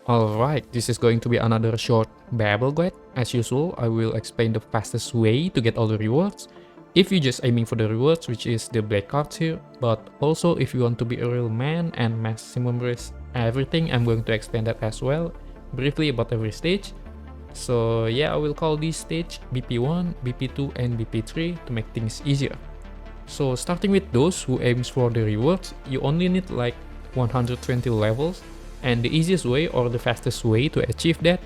Alright, this is going to be another short Babel guide. As usual, I will explain the fastest way to get all the rewards. If you're just aiming for the rewards, which is the black cards here, but also if you want to be a real man and maximum risk everything, I'm going to explain that as well, briefly about every stage. So yeah, I will call this stage BP1, BP2 and BP3 to make things easier. So starting with those who aims for the rewards, you only need like 120 levels, and the easiest way or the fastest way to achieve that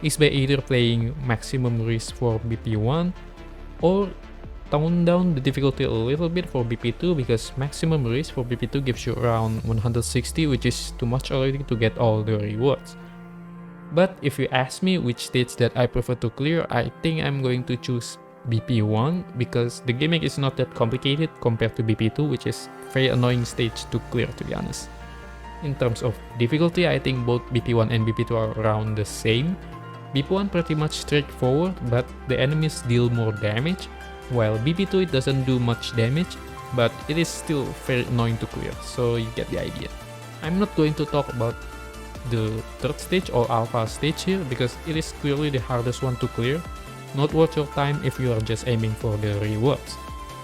is by either playing maximum risk for BP1 or tone down the difficulty a little bit for BP2, because maximum risk for BP2 gives you around 160, which is too much already to get all the rewards. But if you ask me which stage that I prefer to clear, I think I'm going to choose BP1 because the gimmick is not that complicated compared to BP2, which is very annoying stage to clear, to be honest. In terms of difficulty, I think both BP1 and BP2 are around the same. BP1 pretty much straightforward, but the enemies deal more damage, while BP2 it doesn't do much damage, but it is still very annoying to clear, so you get the idea. I'm not going to talk about the third stage or alpha stage here because it is clearly the hardest one to clear, not worth your time if you are just aiming for the rewards.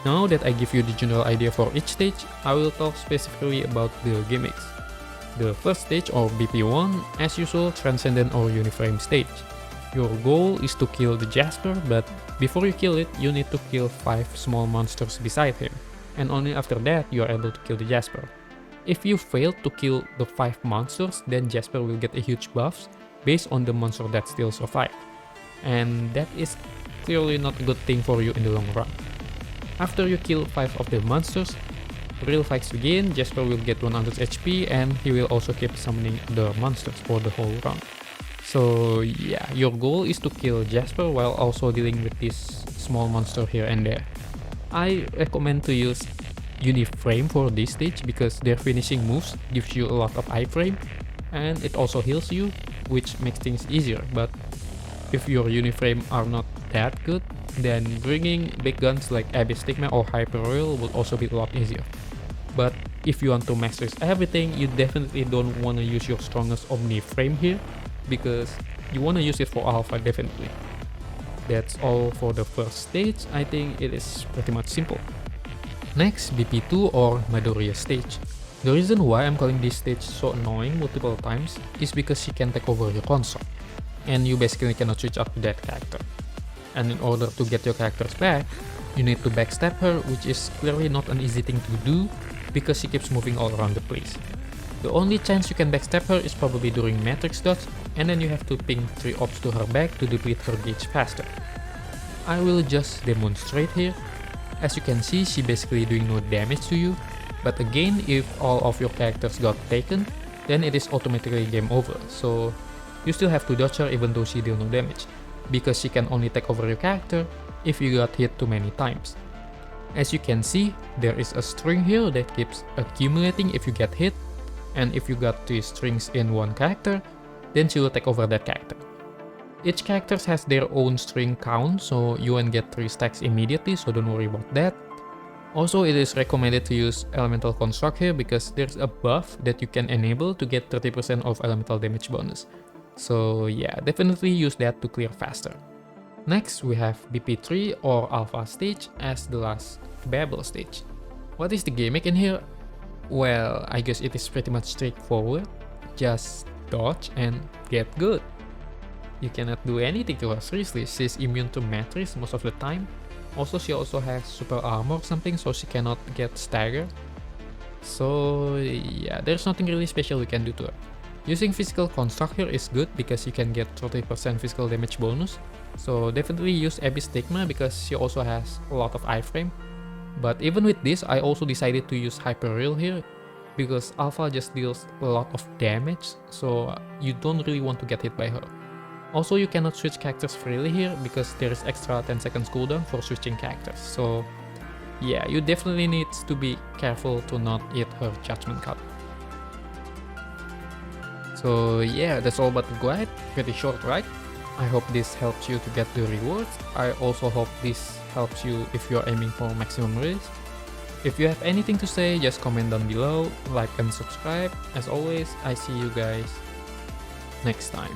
Now that I give you the general idea for each stage, I will talk specifically about the gimmicks. The first stage or BP1, as usual, Transcendent or Uniframe stage. Your goal is to kill the Jasper, but before you kill it, you need to kill 5 small monsters beside him, and only after that you are able to kill the Jasper. If you fail to kill the 5 monsters, then Jasper will get a huge buff based on the monster that still survived, and that is clearly not a good thing for you in the long run. After you kill 5 of the monsters, real fights begin. Jasper will get 100 HP and he will also keep summoning the monsters for the whole round. So yeah, your goal is to kill Jasper while also dealing with this small monster here and there. I recommend to use Uniframe for this stage because their finishing moves gives you a lot of iframe and it also heals you, which makes things easier. But if your Uniframe are not that good, then bringing big guns like Abyss Stigma or Hyper Royal would also be a lot easier. But if you want to master everything, you definitely don't want to use your strongest Omni frame here, because you want to use it for alpha definitely. That's all for the first stage. I think it is pretty much simple. Next, BP2 or Midoriya stage. The reason why I'm calling this stage so annoying multiple times is because she can take over your console, and you basically cannot switch up to that character. And in order to get your characters back, you need to backstab her, which is clearly not an easy thing to do because she keeps moving all around the place. The only chance you can backstab her is probably during Matrix Dots, and then you have to ping 3 orbs to her back to deplete her gauge faster. I will just demonstrate here. As you can see, she basically doing no damage to you, but again, if all of your characters got taken, then it is automatically game over, so you still have to dodge her even though she deal no damage, because she can only take over your character if you got hit too many times. As you can see, there is a string here that keeps accumulating if you get hit, and if you got 3 strings in one character, then she will take over that character. Each character has their own string count, so you won't get 3 stacks immediately, so don't worry about that. Also, it is recommended to use Elemental Construct here because there's a buff that you can enable to get 30% of elemental damage bonus. So yeah, definitely use that to clear faster. Next, we have BP3 or Alpha stage as the last Babel stage. What is the gimmick in here? Well, I guess it is pretty much straightforward. Just dodge and get good. You cannot do anything to her, seriously. She's immune to Matrix most of the time. Also, she also has super armor or something, so she cannot get stagger. So yeah, there's nothing really special you can do to her. Using physical construct here is good because you can get 30% physical damage bonus. So definitely use Abyss Stigma because she also has a lot of iframe. But even with this, I also decided to use Hyper Real here because Alpha just deals a lot of damage, so you don't really want to get hit by her. Also, you cannot switch characters freely here because there is extra 10 seconds cooldown for switching characters. So yeah, you definitely need to be careful to not eat her Judgment Cup. So yeah, that's all about the guide. Pretty short, right? I hope this helps you to get the rewards. I also hope this helps you if you're aiming for maximum risk. If you have anything to say, just comment down below, like and subscribe. As always, I see you guys next time.